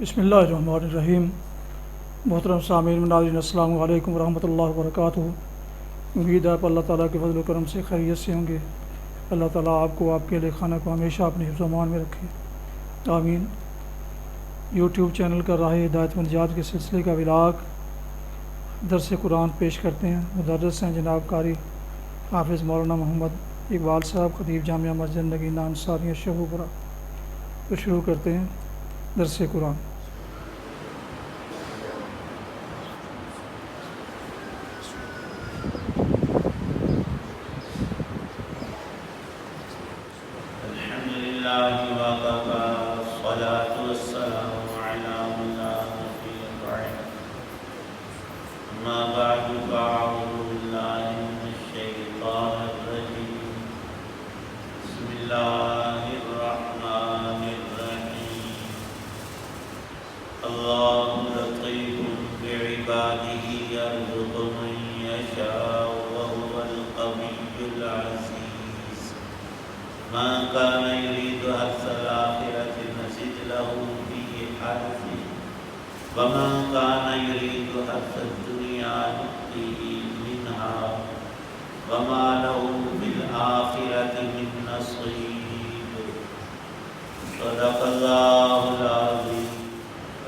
بسم اللہ الرحمن الرحیم۔ محترم سامعین ناظرین، السلام علیکم ورحمۃ اللہ وبرکاتہ۔ امید ہے آپ اللہ تعالیٰ کے فضل و کرم سے خیریت سے ہوں گے۔ اللہ تعالیٰ آپ کو، آپ کے اہل خانہ کو ہمیشہ اپنے حفظ و امان میں رکھے، آمین۔ یوٹیوب چینل کا راہ ہدایت و نجات کے سلسلے کا ولاگ درس قرآن پیش کرتے ہیں۔ مدرس ہیں جناب قاری حافظ مولانا محمد اقبال صاحب، خطیب جامعہ مسجد نگینہ انصاریہ شہوپورہ۔ تو شروع کرتے ہیں درس قرآن۔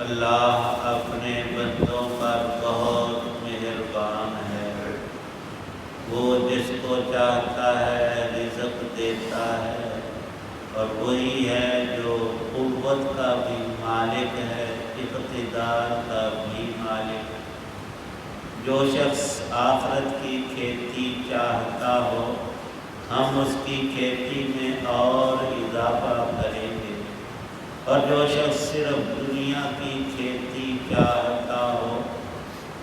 اللہ اپنے بندوں پر بہت مہربان ہے۔ وہ جس کو چاہتا ہے رزق دیتا ہے، اور وہی ہے جو قوت کا بھی مالک ہے، اقتدار کا بھی مالک ہے۔ جو شخص آخرت کی کھیتی چاہتا ہو، ہم اس کی کھیتی میں اور اضافہ کریں گے، اور جو شخص صرف دنیا کی کھیتی چاہتا ہو،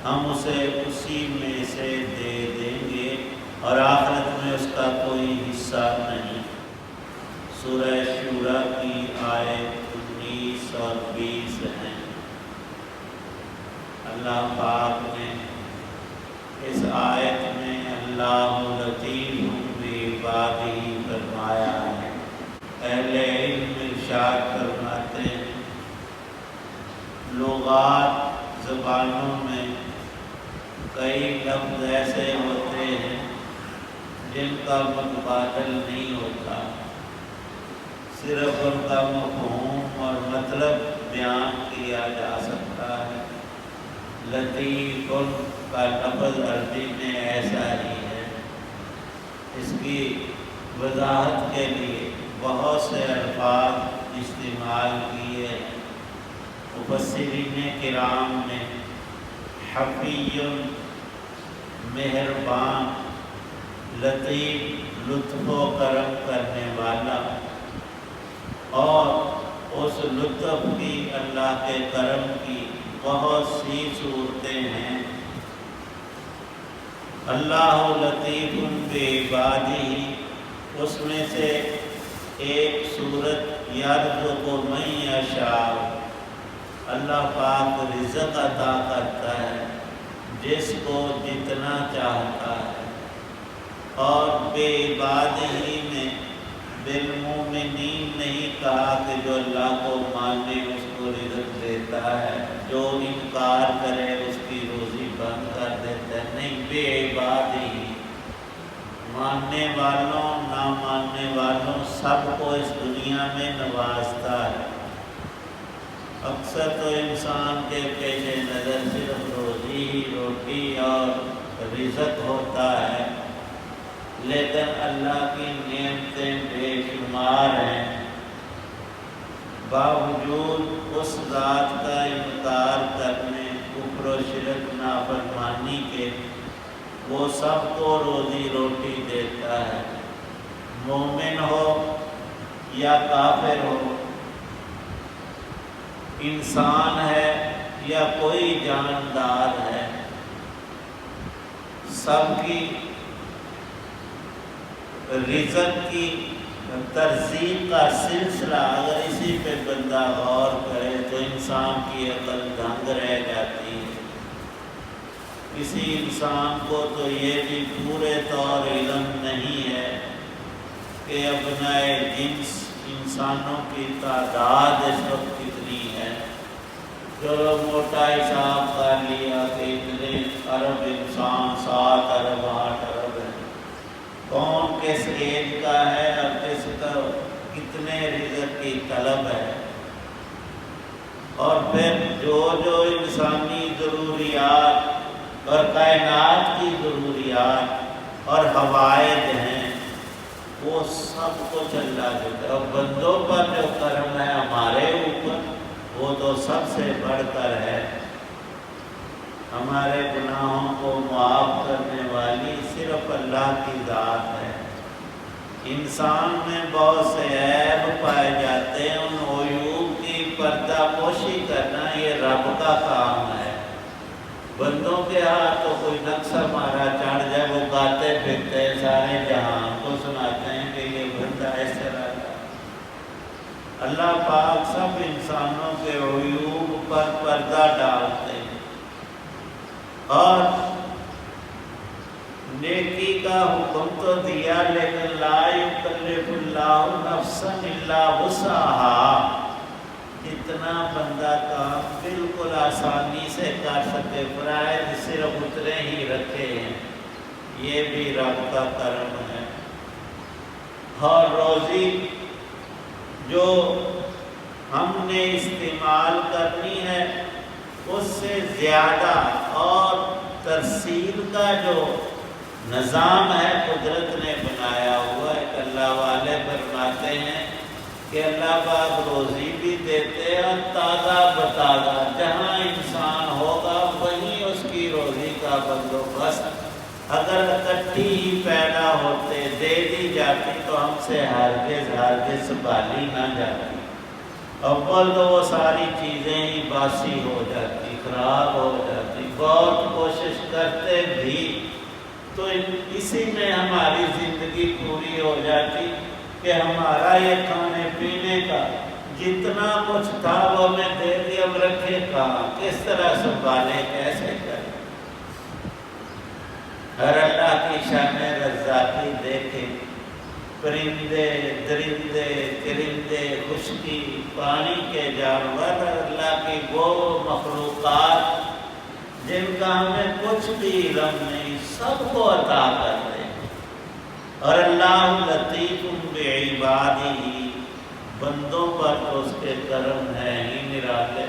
ہم اسے اسی میں سے دے دیں گے، اور آخرت میں اس کا کوئی حصہ نہیں۔ سورہ شورى کی آیت 19 اور 20 ہیں۔ اللہ پاک نے اس آیت میں اللہ لطیف بعبادہ فرمایا ہے۔ اہل علم ارشاد فرماتے ہیں، لغات زبانوں میں کئی لفظ ایسے ہوتے ہیں جن کا متبادل نہیں ہوتا، صرف ان کا مفہوم اور مطلب بیان کیا جا سکتا ہے۔ لطیف کا لفظ عربی میں ایسا ہی ہے۔ اس کی وضاحت کے لیے بہت سے الفاظ استعمال کیے۔ مفسرین کرام نے حفی، مہربان، لطیف، لطف و کرم کرنے والا، اور اس لطف کی، اللہ کے کرم کی بہت سی صورتیں ہیں۔ اللہ لطیف بعبادہ، اس میں سے ایک صورت یرزق من یشاء، اللہ پاک رزق عطا کرتا ہے جس کو جتنا چاہتا ہے۔ اور بعبادہ میں بالمؤمنین نہیں کہا کہ جو اللہ کو مانے اس کو رزق دیتا ہے، جو انکار کرے اس کی روزی بند کر دیتا ہے، نہیں، بعبادہ، ماننے والوں نہ ماننے والوں سب کو اس دنیا میں نوازتا ہے۔ اکثر تو انسان کے پیش نظر صرف روزی روٹی اور رزق ہوتا ہے، لیکن اللہ کی نعمتیں بے شمار ہیں۔ باوجود اس ذات کا انکار کرنے، کفر و شرک، نافرمانی کے، وہ سب کو روزی روٹی دیتا ہے، مومن ہو یا کافر ہو، انسان ہے یا کوئی جاندار ہے، سب کی رزق کی ترزیق کا سلسلہ اگر اسی پہ بندہ غور کرے تو انسان کی عقل دنگ رہ جاتی ہے۔ کسی انسان کو تو یہ بھی پورے طور علم نہیں ہے کہ ابنائے جنس انسانوں کی تعداد اس وقت کتنی ہے۔ چلو موٹا حساب کر لیا کہ اتنے ارب انسان 7 ارب 8 ارب ہے، کون کس ایج کا ہے اور کس کا کتنے رزق کی طلب ہے، اور پھر جو انسانی ضروریات اور کائنات کی ضروریات اور حوائج ہیں وہ سب کچھ اللہ دیتا ہے، اور بندوں پر جو کرم ہے ہمارے اوپر وہ تو سب سے بڑھ کر ہے۔ ہمارے گناہوں کو معاف کرنے والی صرف اللہ کی ذات ہے۔ انسان میں بہت سے عیب پائے جاتے ہیں، ان عیوب کی پردہ پوشی کرنا یہ رب کا کام ہے۔ بندوں کے ہاتھ تو کوئی نقص ہمارا چڑھ جائے وہ گاتے پھرتے سارے جہان کو سناتے ہیں کہ یہ بندہ اس طرح کا۔ اللہ پاک سب انسانوں کے عیوب پر پردہ ڈالتے ہیں، اور نیکی کا حکم تو دیا لیکن لا یکلف اللہ نفسا الا وسعہا، اتنا بندہ کام بالکل آسانی سے کر سکے، فرائض صرف اتنے ہی رکھے ہیں، یہ بھی رب کا کرم ہے۔ اور روزی جو ہم نے استعمال کرنی ہے اس سے زیادہ اور ترسیل کا جو نظام ہے قدرت نے بنایا ہوا ہے۔ اللہ والے فرماتے ہیں کہ اللہ پاک روزی بھی دیتے ہیں اور تازہ بتازہ، جہاں انسان ہوگا وہیں اس کی روزی کا بندوبست، اگر اکٹھی ہی پیدا ہوتے دے دی جاتی تو ہم سے ہرگز سنبھالی نہ جاتی۔ اول تو وہ ساری چیزیں ہی باسی ہو جاتی، خراب ہو جاتی، بہت کوشش کرتے بھی تو اسی میں ہماری زندگی پوری ہو جاتی کہ ہمارا یہ کھانے پینے کا جتنا کچھ تھا وہ ہمیں دے دیا، ہم رکھے کہاں، کس طرح سنبھالے، کیسے کریں۔ ہر اللہ کی شان رزاقی دیکھیں، پرندے درندے چرندے خشکی پانی کے جانور، اللہ کی وہ مخلوقات جن کا ہمیں کچھ بھی علم نہیں، سب کو عطا کرتے ہیں۔ اور اللہ لطیف بعبادہ، بندوں پر تو اس کے کرم ہے ہی نرالے۔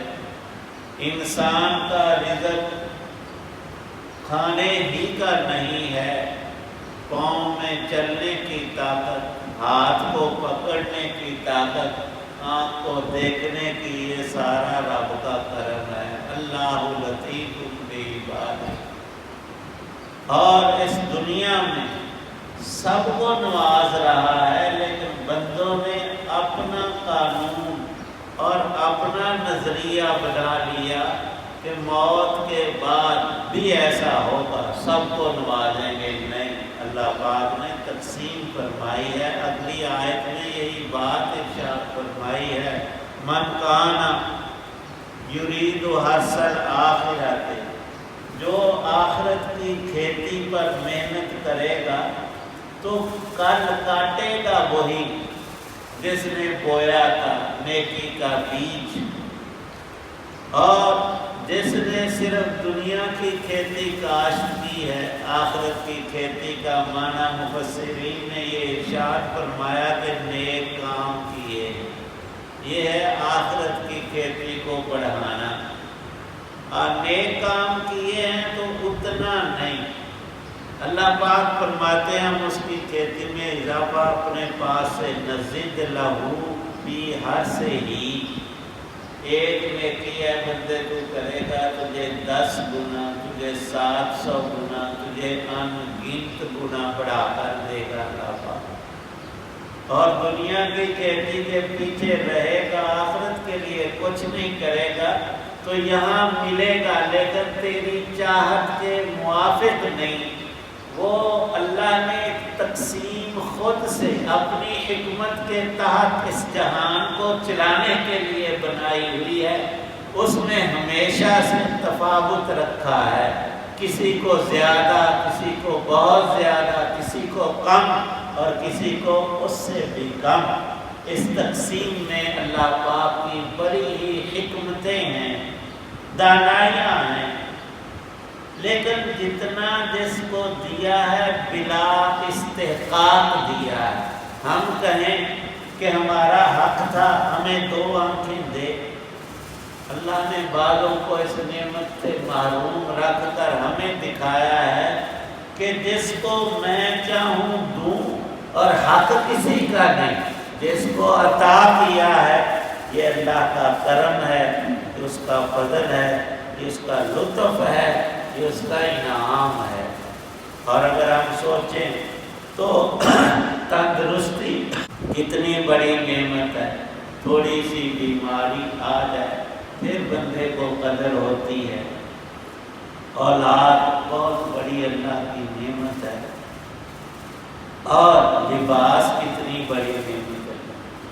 انسان کا رزق کھانے ہی کا نہیں ہے، پاؤں میں چلنے کی طاقت، ہاتھ کو پکڑنے کی طاقت، آنکھ کو دیکھنے کی، یہ سارا رب کا کرم ہے۔ اللہ لطیف بعبادہ۔ اور اس دنیا میں سب کو نواز رہا ہے، لیکن بندوں نے اپنا قانون اور اپنا نظریہ بنا لیا کہ موت کے بعد بھی ایسا ہوگا، سب کو نوازیں گے۔ نہیں، اللہ پاک نے تقسیم فرمائی ہے، اگلی آیت میں یہی بات ارشاد فرمائی ہے، من کان یرید حرث الآخرۃ، جو آخرت کی کھیتی پر محنت کرے گا تو کل کاٹے گا وہی جس نے بویا تھا نیکی کا بیج، اور جس نے صرف دنیا کی کھیتی کاشت کی ہے، آخرت کی کھیتی کا معنی مفسرین نے یہ ارشاد فرمایا کہ نیک کام کیے، یہ ہے آخرت کی کھیتی کو بڑھانا۔ اور نیک کام کیے ہیں تو اتنا نہیں، اللہ پاک فرماتے ہیں ہم اس کی کھیتی میں اضافہ اپنے پاس سے نزد لہو بھی ہر سے ہی، ایک نیکی ہے بندے تو کرے گا تجھے 10 گنا، تجھے 700 گنا، تجھے ان گنت گنا بڑھا کر دے گا اللہ پاک۔ اور دنیا کی کھیتی کے پیچھے رہے گا، آخرت کے لیے کچھ نہیں کرے گا تو یہاں ملے گا، لیکن تیری چاہت کے موافق نہیں۔ وہ اللہ نے تقسیم خود سے اپنی حکمت کے تحت اس جہان کو چلانے کے لیے بنائی ہوئی ہے، اس میں ہمیشہ سے تفاوت رکھا ہے، کسی کو زیادہ، کسی کو بہت زیادہ، کسی کو کم اور کسی کو اس سے بھی کم۔ اس تقسیم میں اللہ پاک کی بڑی ہی حکمتیں ہیں۔ دانائیاں ہیں، لیکن جتنا جس کو دیا ہے بلا استحقاق دیا ہے۔ ہم کہیں کہ ہمارا حق تھا، ہمیں 2 آنکھیں دے، اللہ نے بعضوں کو اس نعمت سے محروم رکھ کر ہمیں دکھایا ہے کہ جس کو میں چاہوں دوں، اور حق کسی کا نہیں، جس کو عطا کیا ہے یہ اللہ کا کرم ہے، یہ اس کا فضل ہے، یہ اس کا لطف ہے، یہ اس کا انعام ہے۔ اور اگر ہم سوچیں تو تندرستی کتنی بڑی نعمت ہے، تھوڑی سی بیماری آ جائے پھر بندے کو قدر ہوتی ہے۔ اولاد بہت بڑی اللہ کی نعمت ہے، اور لباس کتنی بڑی نعمت ہے،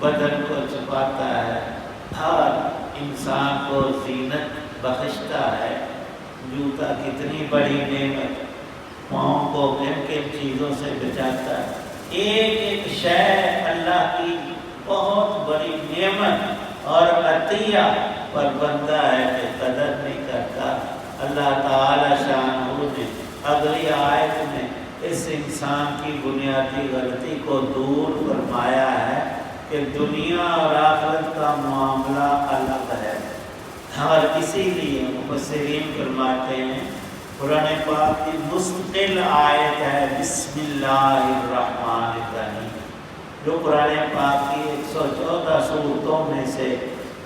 بدن کو چھپاتا ہے اور انسان کو زینت بخشتا ہے۔ جوتا کتنی بڑی نعمت، پاؤں کو کن کن چیزوں سے بچاتا ہے۔ ایک ایک شے اللہ کی بہت بڑی نعمت اور عطیہ، پر بندہ ہے کہ قدر نہیں کرتا۔ اللہ تعالی شانہ نے اگلی آیت میں اس انسان کی بنیادی غلطی کو دور فرمایا ہے کہ دنیا اور آخرت کا معاملہ الگ ہے، اور اسی لیے مفسرین فرماتے ہیں قرآن پاک کی مستقل آیت ہے بسم اللہ الرحمن الرحیم، جو قرآن پاک کی 114 سورتوں میں سے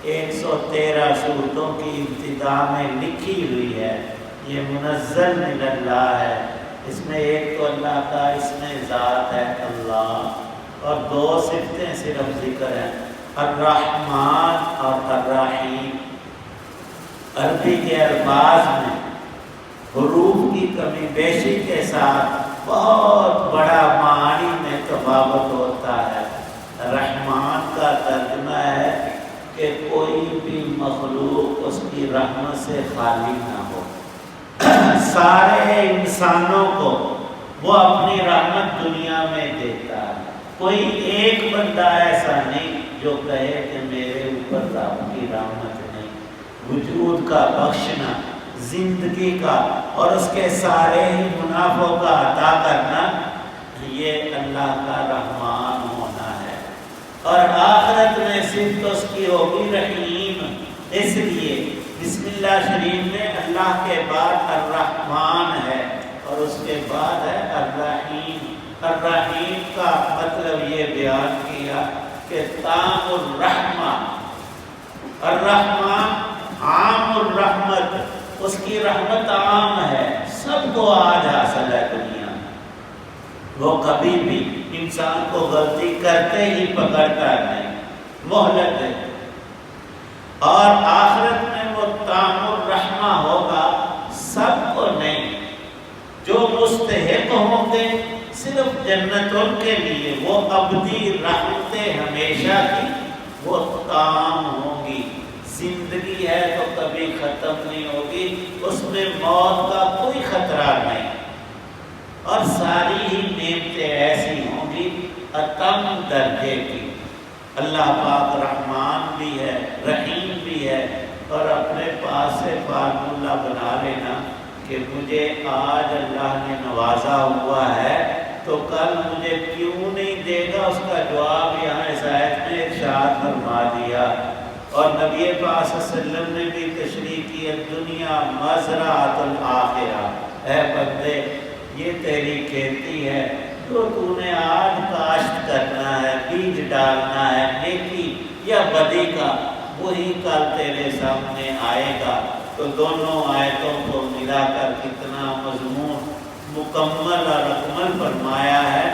113 سورتوں کی ابتدا میں لکھی ہوئی ہے۔ یہ منزل من اللہ ہے، اس میں ایک تو اللہ کا اسم ذات ہے اللہ، اور 2 صفتیں صرف ذکر ہیں، الرحمن اور الرحیم۔ عربی کے الفاظ میں حروف کی کمی بیشی کے ساتھ بہت بڑا معنی میں تفاوت ہوتا ہے۔ رحمان کا ترجمہ ہے کہ کوئی بھی مخلوق اس کی رحمت سے خالی نہ ہو، سارے انسانوں کو وہ اپنی رحمت دنیا میں دیتا ہے۔ کوئی ایک بندہ ایسا نہیں جو کہے کہ میرے اوپر رب کی رحمت نہیں۔ وجود کا بخشنا، زندگی کا اور اس کے سارے ہی منافعوں کا عطا کرنا، یہ اللہ کا رحمان ہونا ہے۔ اور آخرت میں صرف اس کی ہوگی رحیم، اس لیے بسم اللہ شریف میں اللہ کے بعد الرحمن ہے اور اس کے بعد ہے الرحیم۔ الرحیم کا مطلب یہ بیان کیا کہ تام الرحمہ، الرحمن عام الرحمت، اس کی رحمت عام ہے، سب کو آج حاصل ہے دنیا میں۔ وہ کبھی بھی انسان کو غلطی کرتے ہی پکڑتا نہیں، مہلت ہے۔ اور آخرت میں وہ تام الرحمہ ہوگا، سب کو نہیں، جو مستحق ہوں گے صرف جنت ان کے لیے، وہ ابدی رحمتیں ہمیشہ کی وہ تام ہوں گی۔ زندگی ہے تو کبھی ختم نہیں ہوگی، اس میں موت کا کوئی خطرہ نہیں، اور ساری ہی نعمتیں ایسی ہوں گی اتم درجے کی۔ اللہ پاک رحمان بھی ہے، رحیم بھی ہے، اور اپنے پاس سے فارمولہ بنا لینا کہ مجھے آج اللہ نے نوازا ہوا ہے تو کل مجھے کیوں نہیں دے گا، اس کا جواب یہاں اس آیت میں ارشاد فرما دیا۔ اور نبی پاک صلی اللہ علیہ وسلم نے بھی تشریح کی دنیا مزرعۃ الآخرہ، اے بندے یہ تیری کھیتی ہے جو تو نے آج کاشت کرنا ہے، بیج ڈالنا ہے نیکی یا بدی کا، وہی کل تیرے سامنے آئے گا۔ تو دونوں آیتوں کو ملا کر کتنا مضمون مکمل اور اکمل فرمایا ہے،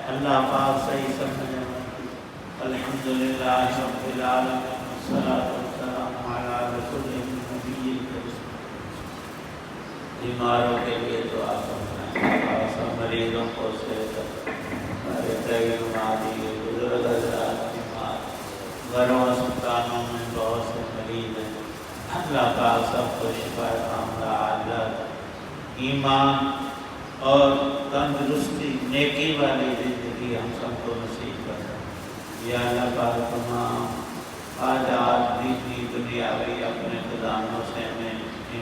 اللہ پاک صحیح سمجھے۔ الحمدللہ رب العالمین، والصلاۃ والسلام علی رسول النبی الکریم۔ بیماروں کے لیے دعا فرمائیں، سب مریضوں کو صحت، ہمارے کئی بیماری بزرگ حضرات بیمار، گھروں اسپتالوں میں بہت سے مریض ہیں، اللہ کا سب کو شفا کاملہ عاجلہ، ایمان اور تندرستی، نیکی والی زندگی ہم سب کو نصیب کرے۔ یا اللہ پاک تمام حاجات دینی دنیاوی اپنے خزانوں سے ہمیں